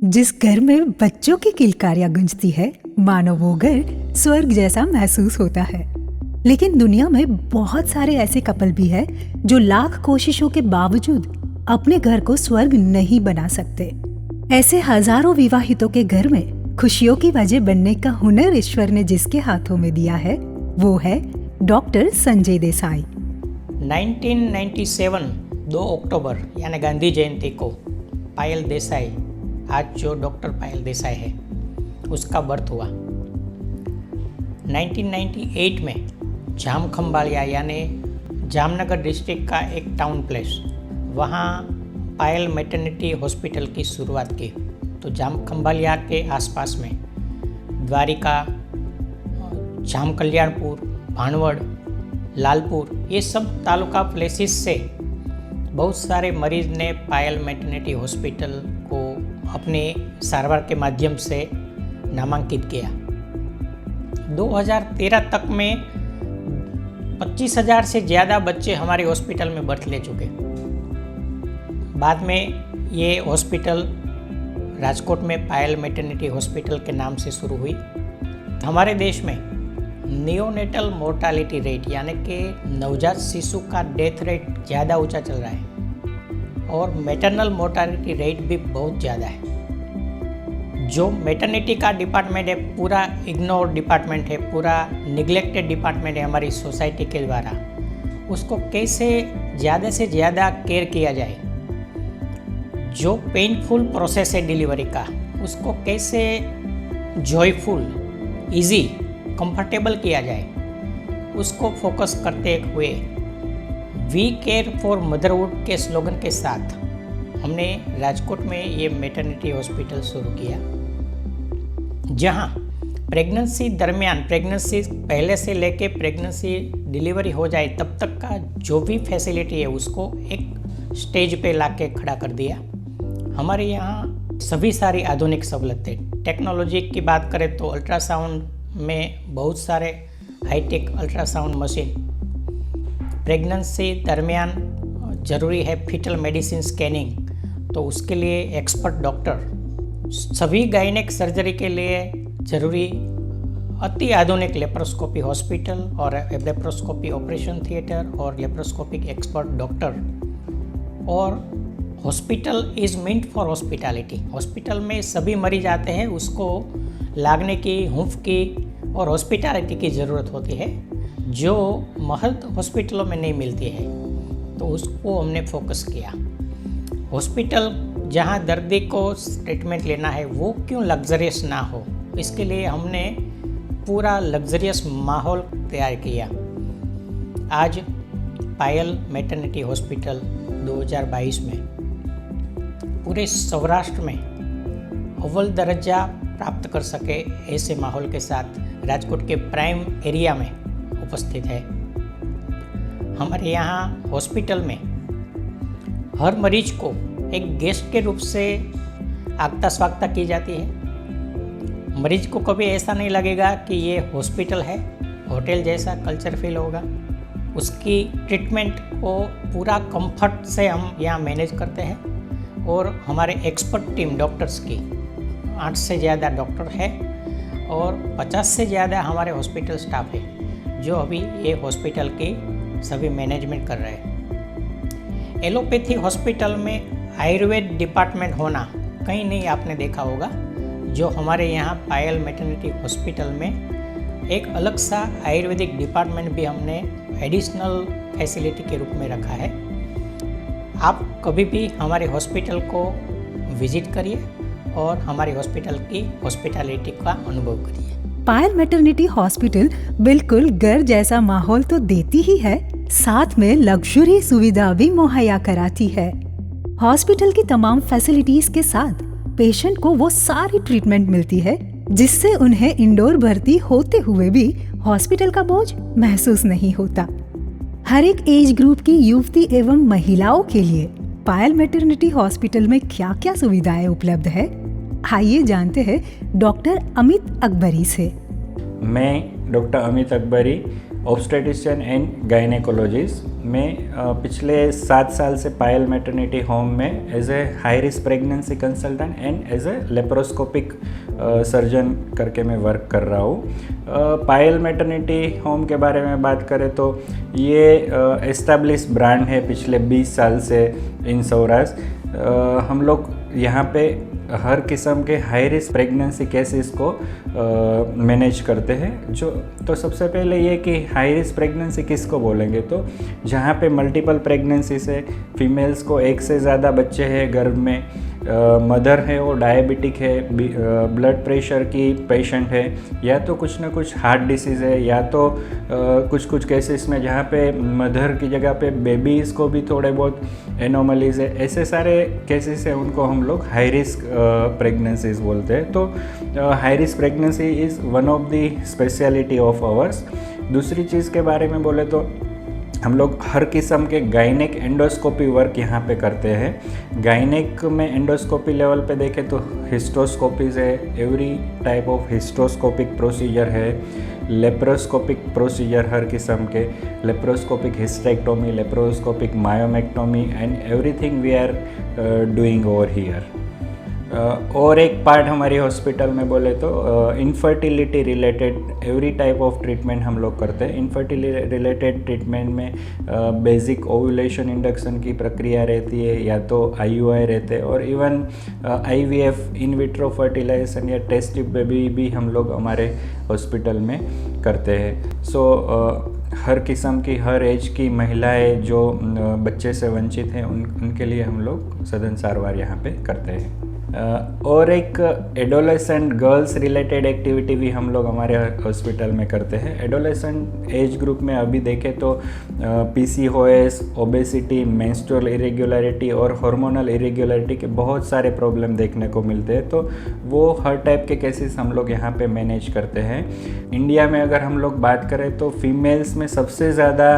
जिस घर में बच्चों की किलकारियां गूंजती है, मानो वो घर स्वर्ग जैसा महसूस होता है। लेकिन दुनिया में बहुत सारे ऐसे कपल भी है जो लाख कोशिशों के बावजूद अपने घर को स्वर्ग नहीं बना सकते। ऐसे हजारों विवाहितों के घर में खुशियों की वजह बनने का हुनर ईश्वर ने जिसके हाथों में दिया है, वो है डॉक्टर संजय देसाई। 1997 2 अक्टूबर यानी गांधी जयंती को पायल देसाई, आज जो डॉक्टर पायल देसाई है, उसका बर्थ हुआ। 1998 में जामखंभालिया यानी जामनगर डिस्ट्रिक्ट का एक टाउन प्लेस, वहाँ पायल मैटरनिटी हॉस्पिटल की शुरुआत की। तो जामखंभालिया के आसपास में द्वारिका, जाम कल्याणपुर, भानवड़, लालपुर, ये सब तालुका प्लेसेस से बहुत सारे मरीज ने पायल मैटरनिटी हॉस्पिटल को अपने सारवार के माध्यम से नामांकित किया। 2013 तक में 25,000 से ज़्यादा बच्चे हमारे हॉस्पिटल में बर्थ ले चुके। बाद में ये हॉस्पिटल राजकोट में पायल मैटरनिटी हॉस्पिटल के नाम से शुरू हुई। हमारे देश में नियोनेटल मोर्टालिटी रेट यानी कि नवजात शिशु का डेथ रेट ज़्यादा ऊंचा चल रहा है और मैटरनल मोर्टालिटी रेट भी बहुत ज़्यादा है। जो मैटरनिटी का डिपार्टमेंट है, पूरा इग्नोर डिपार्टमेंट है, पूरा निगलेक्टेड डिपार्टमेंट है हमारी सोसाइटी के द्वारा, उसको कैसे ज़्यादा से ज़्यादा केयर किया जाए। जो पेनफुल प्रोसेस है डिलीवरी का, उसको कैसे जॉयफुल, इजी, कंफर्टेबल किया जाए, उसको फोकस करते हुए वी केयर फॉर मदरहुड के स्लोगन के साथ हमने राजकोट में ये मैटरनिटी हॉस्पिटल शुरू किया, जहां प्रेगनेंसी दरमियान, प्रेगनेंसी पहले से लेके प्रेगनेंसी डिलीवरी हो जाए तब तक का जो भी फैसिलिटी है उसको एक स्टेज पे लाके खड़ा कर दिया। हमारे यहाँ सभी सारी आधुनिक सहूलतें, टेक्नोलॉजी की बात करें तो अल्ट्रासाउंड में बहुत सारे हाईटेक अल्ट्रासाउंड मशीन, प्रेगनेंसी दरमियान ज़रूरी है फीटल मेडिसिन स्कैनिंग, तो उसके लिए एक्सपर्ट डॉक्टर, सभी गायनेक सर्जरी के लिए ज़रूरी अति आधुनिक लेप्रोस्कोपी हॉस्पिटल और लेप्रोस्कोपी ऑपरेशन थिएटर और लेप्रोस्कोपिक एक्सपर्ट डॉक्टर। और hospital is meant for hospitality. Hospital में सभी मरीज आते हैं, उसको लागने की, हुंफ की और हॉस्पिटैलिटी की ज़रूरत होती है, जो महल हॉस्पिटलों में नहीं मिलती है। तो उसको हमने फोकस किया। हॉस्पिटल जहां दर्दी को ट्रीटमेंट लेना है वो क्यों लग्जरियस ना हो, इसके लिए हमने पूरा लग्जरियस माहौल तैयार किया। आज पायल मैटरनिटी हॉस्पिटल 2022 में पूरे सौराष्ट्र में अव्वल दर्जा प्राप्त कर सके ऐसे माहौल के साथ राजकोट के प्राइम एरिया में उपस्थित है। हमारे यहाँ हॉस्पिटल में हर मरीज को एक गेस्ट के रूप से आगता स्वागता की जाती है। मरीज को कभी ऐसा नहीं लगेगा कि ये हॉस्पिटल है, होटल जैसा कल्चर फील होगा। उसकी ट्रीटमेंट को पूरा कंफर्ट से हम यहाँ मैनेज करते हैं और हमारे एक्सपर्ट टीम डॉक्टर्स की 8 से ज़्यादा डॉक्टर है और 50 से ज़्यादा हमारे हॉस्पिटल स्टाफ है जो अभी ये हॉस्पिटल की सभी मैनेजमेंट कर रहे हैं। एलोपैथी हॉस्पिटल में आयुर्वेद डिपार्टमेंट होना कहीं नहीं आपने देखा होगा। जो हमारे यहाँ पायल मैटरनिटी हॉस्पिटल में एक अलग सा आयुर्वेदिक डिपार्टमेंट भी हमने एडिशनल फैसिलिटी के रूप में रखा है। आप कभी भी हमारे हॉस्पिटल को विजिट करिए और हमारे हॉस्पिटल की हॉस्पिटैलिटी का अनुभव करिए। पायल मैटरनिटी हॉस्पिटल बिल्कुल घर जैसा माहौल तो देती ही है, साथ में लग्जरी सुविधा भी मुहैया कराती है। हॉस्पिटल की तमाम फैसिलिटीज के साथ पेशेंट को वो सारी ट्रीटमेंट मिलती है जिससे उन्हें इंडोर भर्ती होते हुए भी हॉस्पिटल का बोझ महसूस नहीं होता। हर एक एज ग्रुप की युवती एवं महिलाओं के लिए पायल मैटरनिटी हॉस्पिटल में क्या क्या सुविधाएं उपलब्ध है, आइए जानते हैं डॉक्टर अमित अकबरी से। मैं doctor Amit Akbari obstetrician and gynaecologist में पिछले 7 साल से पायल मैटरनिटी होम में as a high risk pregnancy consultant and as a laparoscopic surgeon करके मैं वर्क कर रहा हूँ। पायल मैटरनिटी होम के बारे में बात करें तो ये एस्टेब्लिश ब्रांड है पिछले 20 साल से इन सौराष्ट्र। हम लोग यहाँ पे हर किस्म के हाई रिस्क प्रेगनेंसी केसेस को मैनेज करते हैं। तो सबसे पहले ये कि हाई रिस्क प्रेगनेंसी किसको बोलेंगे, तो जहाँ पे मल्टीपल प्रेगनेंसी से फीमेल्स को एक से ज़्यादा बच्चे हैं गर्भ में, मदर है वो डायबिटिक है, ब्लड प्रेशर की पेशेंट है, या तो कुछ ना कुछ हार्ट डिसीज़ है, या तो कुछ केसेस में जहाँ पे मदर की जगह पे बेबीज़ को भी थोड़े बहुत एनोमलीज है, ऐसे सारे केसेस हैं, उनको हम लोग हाई रिस्क प्रेगनेंसीज बोलते हैं। तो high risk pregnancy is one of the speciality of hours. दूसरी चीज़ के बारे में बोले तो हम लोग हर किस्म के गायनेक एंडोस्कोपी वर्क यहाँ पे करते हैं। गायनेक में एंडोस्कोपी लेवल पे देखें तो हिस्टोस्कोपीज है, every type of hysteroscopic procedure है, लेप्रोस्कोपिक प्रोसीजर हर किस्म के, laparoscopic hysterectomy, laparoscopic myomectomy and everything we are doing over here. और एक पार्ट हमारी हॉस्पिटल में बोले तो infertility related every type of treatment हम लोग करते हैं। इनफर्टिलिटी रिलेटेड ट्रीटमेंट में बेसिक ओव्यूलेशन इंडक्शन की प्रक्रिया रहती है, या तो IUI रहते हैं, और even IVF in vitro fertilisation या टेस्ट ट्यूब बेबी भी हम लोग हमारे हॉस्पिटल में करते हैं। हर किस्म की हर एज की महिलाएं जो बच्चे से वंचित हैं उनके लिए हम लोग सदन सारवार यहाँ पे करते हैं। और एक एडोलेसेंट गर्ल्स रिलेटेड एक्टिविटी भी हम लोग हमारे हॉस्पिटल में करते हैं। एडोलेसेंट एज ग्रुप में अभी देखें तो PCOS, ओबेसिटी, मेंस्ट्रुअल इरेगुलरिटी और हार्मोनल इरेगुलरिटी के बहुत सारे प्रॉब्लम देखने को मिलते हैं। तो वो हर टाइप के केसेस हम लोग यहाँ पे मैनेज करते हैं। इंडिया में अगर हम लोग बात करें तो फीमेल्स में सबसे ज़्यादा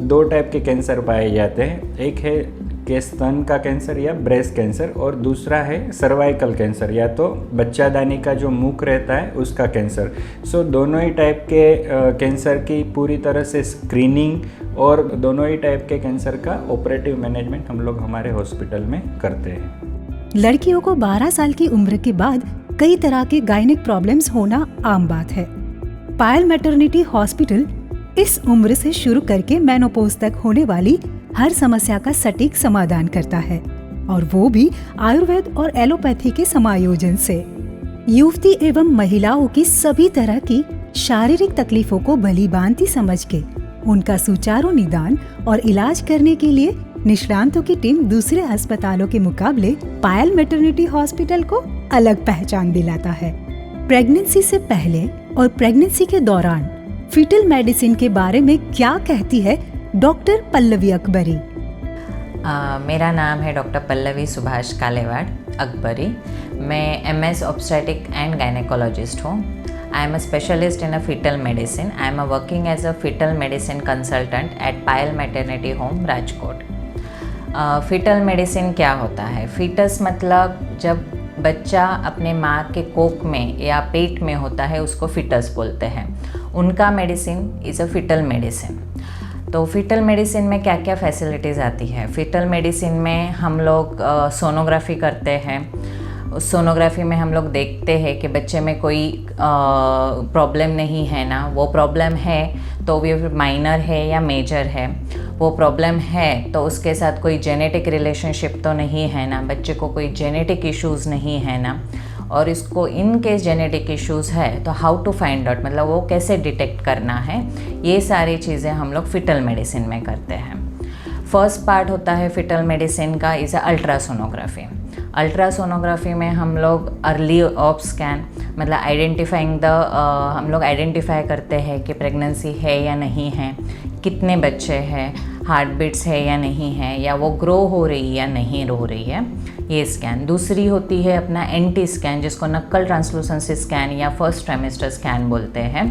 2 टाइप के कैंसर पाए जाते हैं। एक है के स्तन का कैंसर या ब्रेस्ट कैंसर, और दूसरा है सर्वाइकल कैंसर, या तो बच्चादानी का जो मुख रहता है उसका कैंसर। दोनों ही टाइप के कैंसर की पूरी तरह से स्क्रीनिंग और दोनों ही टाइप के कैंसर का ऑपरेटिव मैनेजमेंट हम लोग हमारे हॉस्पिटल में करते हैं। लड़कियों को 12 साल की उम्र के बाद कई तरह के गायनिक प्रॉब्लम्स होना आम बात है। पायल मैटरनिटी हॉस्पिटल इस उम्र से शुरू करके मेनोपॉज तक होने वाली हर समस्या का सटीक समाधान करता है, और वो भी आयुर्वेद और एलोपैथी के समायोजन से। युवती एवं महिलाओं की सभी तरह की शारीरिक तकलीफों को भलीभांति समझ के उनका सुचारू निदान और इलाज करने के लिए निष्णातों की टीम दूसरे अस्पतालों के मुकाबले पायल मैटरनिटी हॉस्पिटल को अलग पहचान दिलाता है। प्रेगनेंसी से पहले और प्रेगनेंसी के दौरान फीटल मेडिसिन के बारे में क्या कहती है डॉक्टर पल्लवी अकबरी। मेरा नाम है डॉक्टर पल्लवी सुभाष कालेवाड़ अकबरी। मैं MS ऑब्स्टेटिक एंड गायनेकोलॉजिस्ट हूँ। I am a specialist in a foetal medicine. I am working as a foetal medicine consultant at Payal maternity home Rajkot. Foetal medicine क्या होता है? फीटस मतलब जब बच्चा अपने माँ के कोख में या पेट में होता है उसको फीटस बोलते हैं। उनका medicine is a foetal medicine. तो फीटल मेडिसिन में क्या क्या फैसिलिटीज़ आती है? फीटल मेडिसिन में हम लोग सोनोग्राफी करते हैं। उस सोनोग्राफी में हम लोग देखते हैं कि बच्चे में कोई प्रॉब्लम नहीं है ना, वो प्रॉब्लम है तो वो माइनर है या मेजर है, वो प्रॉब्लम है तो उसके साथ कोई जेनेटिक रिलेशनशिप तो नहीं है ना, बच्चे को कोई जेनेटिक इश्यूज़ नहीं है ना, और इसको इन केस जेनेटिक इश्यूज़ है तो हाउ टू फाइंड आउट, मतलब वो कैसे डिटेक्ट करना है, ये सारी चीज़ें हम लोग फीटल मेडिसिन में करते हैं। फर्स्ट पार्ट होता है फीटल मेडिसिन का इज़ अल्ट्रासोनोग्राफी। अल्ट्रासोनोग्राफी में हम लोग अर्ली ऑफ स्कैन मतलब आइडेंटिफाइंग हम लोग आइडेंटिफाई करते हैं कि प्रेगनेंसी है या नहीं है, कितने बच्चे हैं, हार्ट बीट्स है या नहीं है, या वो ग्रो हो रही या नहीं हो रही है, ये स्कैन। दूसरी होती है अपना एंटी स्कैन जिसको नक्कल ट्रांसलूसेंसी स्कैन या फर्स्ट ट्राइमेस्टर स्कैन बोलते हैं।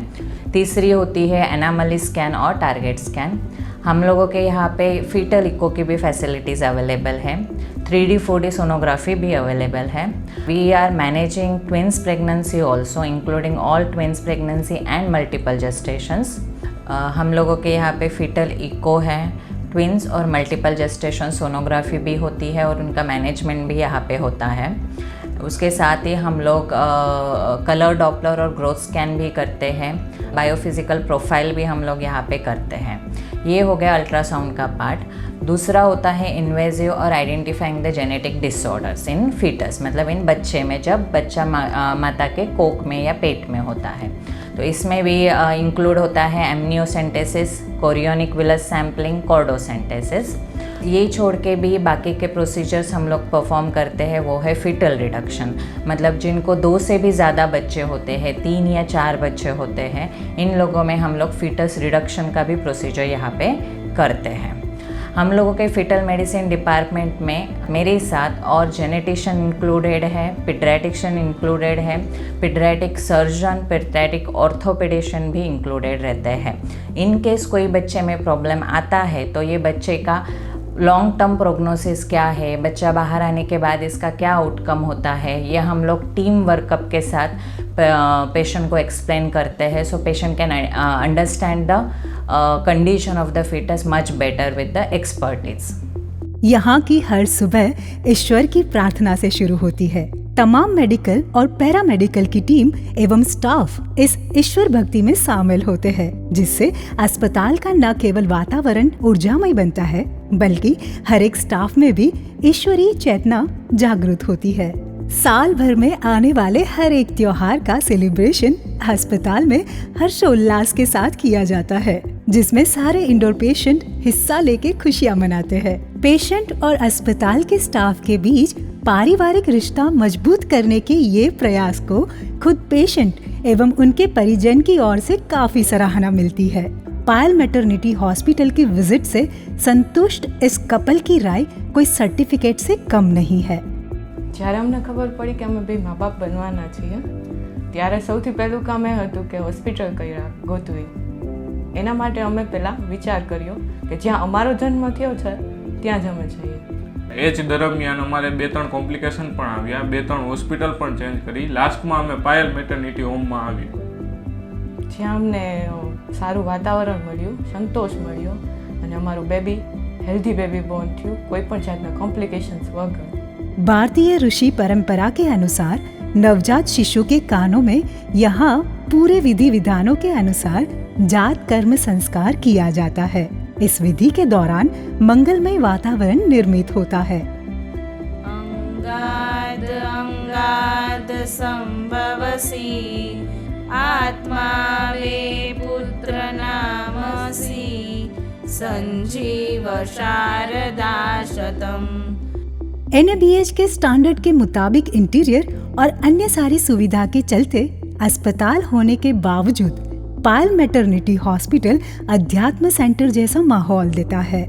तीसरी होती है एनामली स्कैन और टारगेट स्कैन। हम लोगों के यहाँ पे फीटल इको की भी फैसिलिटीज़ अवेलेबल है, 3D 4D सोनोग्राफी भी अवेलेबल है। We are managing twins pregnancy also including all twins pregnancy and multiple gestations. हम लोगों के यहाँ पे फीटल इको है, ट्विंस और मल्टीपल जेस्टेशन सोनोग्राफी भी होती है और उनका मैनेजमेंट भी यहाँ पे होता है। उसके साथ ही हम लोग कलर डॉपलर और ग्रोथ स्कैन भी करते हैं। बायोफिजिकल प्रोफाइल भी हम लोग यहाँ पे करते हैं। ये हो गया अल्ट्रासाउंड का पार्ट। दूसरा होता है इन्वेजिव और identifying the genetic disorders in foetus, मतलब इन बच्चे में जब बच्चा माता के कोख में या पेट में होता है। तो इसमें भी इंक्लूड होता है एमनियोसेंटेसिस, कोरियोनिक विलस सैम्पलिंग, कॉर्डोसेंटेसिस। ये छोड़ के भी बाकी के प्रोसीजर्स हम लोग परफॉर्म करते हैं, वो है फीटल रिडक्शन, मतलब जिनको 2 से भी ज़्यादा बच्चे होते हैं, 3 या 4 बच्चे होते हैं, इन लोगों में हम लोग फीटस रिडक्शन का भी प्रोसीजर यहाँ पे करते हैं। हम लोगों के फीटल मेडिसिन डिपार्टमेंट में मेरे साथ और जेनेटिशियन इंक्लूडेड है, पीडियाट्रिशियन इंक्लूडेड है, पीडियाट्रिक सर्जन, पीडियाट्रिक ऑर्थोपेडिशियन भी इंक्लूडेड रहते हैं। इन केस कोई बच्चे में प्रॉब्लम आता है तो ये बच्चे का लॉन्ग टर्म प्रोग्नोसिस क्या है, बच्चा बाहर आने के बाद इसका क्या आउटकम होता है, ये हम लोग टीम वर्कअप के साथ पेशेंट को एक्सप्लेन करते हैं, so patient can understand the condition of the foetus much better with the expertise. यहाँ की हर सुबह ईश्वर की प्रार्थना से शुरू होती है। तमाम मेडिकल और पैरामेडिकल की टीम एवं स्टाफ इस ईश्वर भक्ति में शामिल होते हैं, जिससे अस्पताल का न केवल वातावरण ऊर्जामय बनता है, बल्कि हर एक स्टाफ में भी ईश्वरीय चेतना जागृत होती है। साल भर में आने वाले हर एक त्योहार का सेलिब्रेशन अस्पताल में हर्षोल्लास के साथ किया जाता है, जिसमें सारे इंडोर पेशेंट हिस्सा लेके खुशियां मनाते हैं। पेशेंट और अस्पताल के स्टाफ के बीच पारिवारिक रिश्ता मजबूत करने के ये प्रयास को खुद पेशेंट एवं उनके परिजन की ओर से काफी सराहना मिलती है। पायल मैटरनिटी हॉस्पिटल की विजिट से संतुष्ट इस कपल की राय कोई सर्टिफिकेट से कम नहीं है। જ્યારે અમને ખબર પડી કે અમે બે મા બાપ બનવાના છીએ ત્યારે સૌથી પહેલું કામ એ હતું કે હોસ્પિટલ કઈ ગોતવી। એના માટે અમે પહેલાં વિચાર કર્યો કે જ્યાં અમારો જન્મ થયો છે ત્યાં જ અમે જઈએ। એ જ દરમિયાન અમારે 2-3 કોમ્પ્લિકેશન પણ આવ્યા, 2-3 હોસ્પિટલ પણ ચેન્જ કરી, લાસ્ટમાં અમે પાયલ મેટર્નિટી હોમમાં આવ્યા, જ્યાં અમને સારું વાતાવરણ મળ્યું, સંતોષ મળ્યો અને અમારું બેબી હેલ્ધી બેબી બોર્ન થયું, કોઈ પણ જાતના કોમ્પ્લિકેશન્સ વગર। भारतीय ऋषि परंपरा के अनुसार नवजात शिशु के कानों में यहाँ पूरे विधि विधानों के अनुसार जात कर्म संस्कार किया जाता है। इस विधि के दौरान मंगलमय वातावरण निर्मित होता है। अंगाद अंगाद संभवसी आत्मा वे पुत्र नामसी संजीव शारदा शतम। NABH के स्टैंडर्ड के मुताबिक इंटीरियर और अन्य सारी सुविधा के चलते अस्पताल होने के बावजूद पायल मैटरनिटी हॉस्पिटल अध्यात्म सेंटर जैसा माहौल देता है,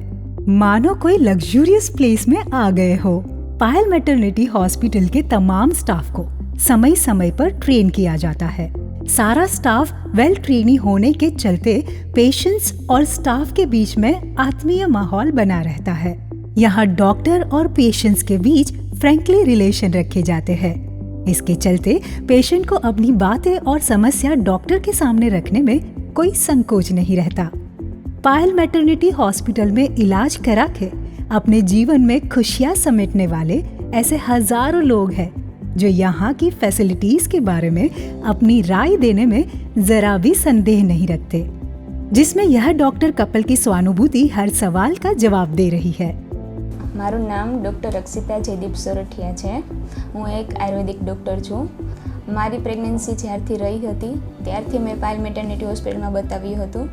मानो कोई लग्जूरियस प्लेस में आ गए हो। पायल मैटरनिटी हॉस्पिटल के तमाम स्टाफ को समय समय पर ट्रेन किया जाता है। सारा स्टाफ वेल ट्रेनी होने के चलते पेशेंट्स और स्टाफ के बीच में आत्मीय माहौल बना रहता है। यहाँ डॉक्टर और पेशेंट्स के बीच फ्रैंकली रिलेशन रखे जाते हैं। इसके चलते पेशेंट को अपनी बातें और समस्या डॉक्टर के सामने रखने में कोई संकोच नहीं रहता। पायल मैटरनिटी हॉस्पिटल में इलाज करा के अपने जीवन में खुशियाँ समेटने वाले ऐसे हजारों लोग हैं जो यहाँ की फैसिलिटीज के बारे में अपनी राय देने में जरा भी संदेह नहीं रखते, जिसमें यह डॉक्टर कपल की स्वानुभूति हर सवाल का जवाब दे रही है। મારું નામ ડૉક્ટર રક્ષિતા જયદીપ સોરઠિયા છે। હું એક આયુર્વેદિક ડૉક્ટર છું। મારી પ્રેગ્નન્સી જ્યારથી રહી હતી ત્યારથી મેં પાયલ મેટર્નિટી હોસ્પિટલમાં બતાવ્યું હતું।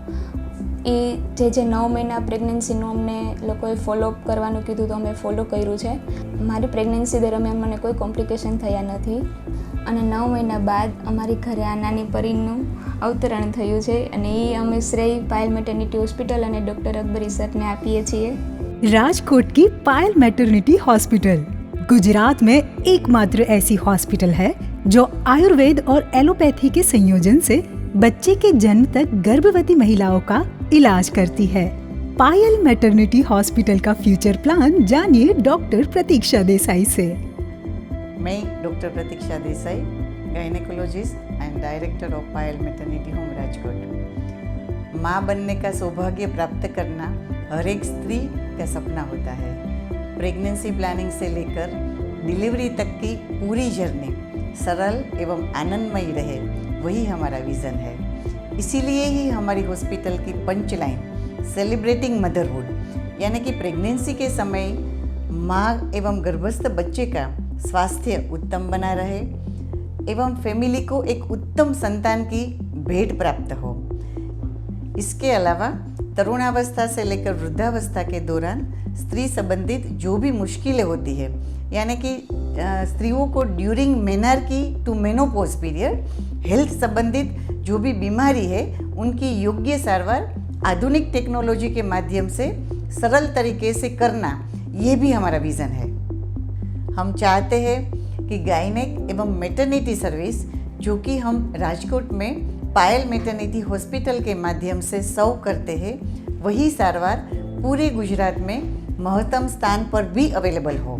એ જે 9 મહિના પ્રેગ્નન્સીનું અમને લોકોએ ફોલોઅપ કરવાનું કીધું તો અમે ફોલો કર્યું છે। મારી પ્રેગ્નન્સી દરમિયાન મને કોઈ કોમ્પ્લિકેશન થયા નથી અને 9 મહિના બાદ અમારી ઘરે આ નાની પરીનું અવતરણ થયું છે અને એ અમે શ્રેય પાયલ મેટર્નિટી હોસ્પિટલ અને ડૉક્ટર અકબરી સરને આપીએ છીએ। राजकोट की पायल मैटरनिटी हॉस्पिटल गुजरात में एकमात्र ऐसी हॉस्पिटल है जो आयुर्वेद और एलोपैथी के संयोजन से बच्चे के जन्म तक गर्भवती महिलाओं का इलाज करती है। पायल मैटरनिटी हॉस्पिटल का फ्यूचर प्लान जानिए डॉक्टर प्रतीक्षा देसाई से। मैं doctor Pratiksha Desai, gynaecologist and director of Payal maternity home Rajkot. माँ बनने का सौभाग्य प्राप्त करना हर एक स्त्री का सपना होता है। प्रेगनेंसी प्लानिंग से लेकर डिलीवरी तक की पूरी जर्नी सरल एवं आनंदमयी रहे, वही हमारा विज़न है। इसीलिए ही हमारी हॉस्पिटल की पंचलाइन सेलिब्रेटिंग मदरहुड, यानी कि प्रेगनेंसी के समय माँ एवं गर्भस्थ बच्चे का स्वास्थ्य उत्तम बना रहे एवं फैमिली को एक उत्तम संतान की भेंट प्राप्त हो। इसके अलावा तरुणावस्था से लेकर वृद्धावस्था के दौरान स्त्री संबंधित जो भी मुश्किलें होती है, यानी कि स्त्रियों को during menarche to menopause period health संबंधित जो भी बीमारी है उनकी योग्य सारवार आधुनिक टेक्नोलॉजी के माध्यम से सरल तरीके से करना, ये भी हमारा विज़न है। हम चाहते हैं कि गायनेक एवं मैटरनिटी सर्विस जो कि हम राजकोट में पायल मैटरनिटी हॉस्पिटल के माध्यम से सर्व करते हैं, वही सारवार पूरे गुजरात में महत्तम स्थान पर भी अवेलेबल हो।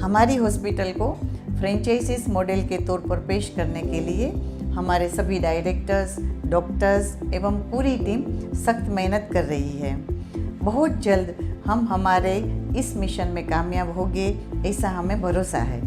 हमारी हॉस्पिटल को फ्रेंचाइजीज मॉडल के तौर पर पेश करने के लिए हमारे सभी डायरेक्टर्स, डॉक्टर्स एवं पूरी टीम सख्त मेहनत कर रही है। बहुत जल्द हम हमारे इस मिशन में कामयाब होंगे, ऐसा हमें भरोसा है।